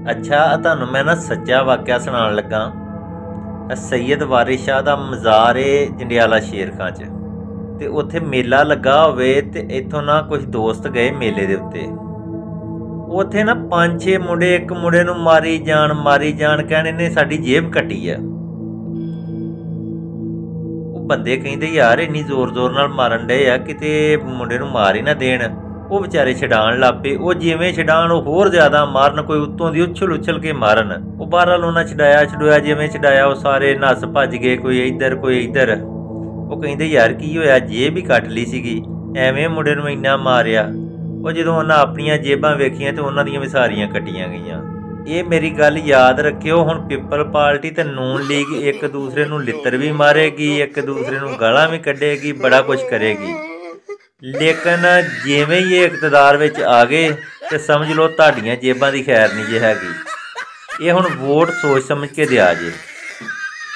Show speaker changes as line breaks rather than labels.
अच्छा ਤੁਹਾਨੂੰ मैं ना सच्चा वाकया सुनान लगा। सैयद वारिस शाह ਦਾ ਮਜ਼ਾਰ ਏ ਜੰਡਿਆਲਾ ਸ਼ੇਰ ਖਾਂ 'ਚ ਤੇ ਉੱਥੇ ਮੇਲਾ ਲੱਗਾ ਹੋਵੇ ਤੇ ਇੱਥੋਂ ਨਾ ਕੁਝ ਦੋਸਤ ਗਏ ਮੇਲੇ ਦੇ ਉੱਤੇ। ਉੱਥੇ ਨਾ 5-6 ਮੁੰਡੇ ਇੱਕ ਮੁੰਡੇ ਨੂੰ ਮਾਰੀ ਜਾਣ ਕਹਿਣ ਇਹਨੇ ਸਾਡੀ ਜੇਬ ਕੱਟੀ ਆ। ਉਹ ਬੰਦੇ ਕਹਿੰਦੇ ਯਾਰ ਇੰਨੀ ਜ਼ੋਰ ਨਾਲ ਮਾਰਨ ਡਏ ਆ ਕਿਤੇ ਮੁੰਡੇ ਨੂੰ ਮਾਰ ਹੀ ਨਾ ਦੇਣ। ਉਹ ਵਿਚਾਰੇ ਛਡਾਣ ਲੱਗ ਪਏ। ਉਹ ਜਿਵੇਂ ਛਡਾਣ ਉਹ ਹੋਰ ਜ਼ਿਆਦਾ ਮਾਰਨ, ਕੋਈ ਉੱਤੋਂ ਦੀ ਉਛਲ ਕੇ ਮਾਰਨ। ਉਹ ਬਹਰਹਾਲ ਉਹਨਾਂ ਛਡਾਇਆ ਜਿਵੇਂ ਛਡਾਇਆ ਉਹ ਸਾਰੇ ਨੱਸ ਭੱਜ ਗਏ, ਕੋਈ ਇੱਧਰ ਕੋਈ ਇੱਧਰ। ਉਹ ਕਹਿੰਦੇ ਯਾਰ ਕੀ ਹੋਇਆ, ਜੇਬ ਹੀ ਕੱਟ ਲਈ ਸੀਗੀ, ਐਵੇਂ ਮੁੰਡੇ ਨੂੰ ਇੰਨਾ ਮਾਰਿਆ। ਉਹ ਜਦੋਂ ਉਹਨਾਂ ਆਪਣੀਆਂ ਜੇਬਾਂ ਵੇਖੀਆਂ ਤੇ ਉਹਨਾਂ ਦੀਆਂ ਵੀ ਸਾਰੀਆਂ ਕੱਟੀਆਂ ਗਈਆਂ। ਇਹ ਮੇਰੀ ਗੱਲ ਯਾਦ ਰੱਖਿਓ, ਹੁਣ ਪਿੱਪਲ ਪਾਰਟੀ ਤੇ ਨੂਨ ਲੀਗ ਇੱਕ ਦੂਸਰੇ ਨੂੰ ਲਿੱਤਰ ਵੀ ਮਾਰੇਗੀ, ਇੱਕ ਦੂਸਰੇ ਨੂੰ ਗਾਲਾਂ ਵੀ ਕੱਢੇਗੀ, ਬੜਾ ਕੁਝ ਕਰੇਗੀ। ਲੇਕਿਨ ਜਿਵੇਂ ਹੀ ਇਹ ਇਕਤਦਾਰ ਵਿੱਚ ਆ ਗਏ ਤੇ ਸਮਝ ਲਓ ਤੁਹਾਡੀਆਂ ਜੇਬਾਂ ਦੀ ਖੈਰ ਨਹੀਂ ਜੇ ਹੈਗੀ। ਇਹ ਹੁਣ ਵੋਟ ਸੋਚ ਸਮਝ ਕੇ ਦਿਆ ਜੇ।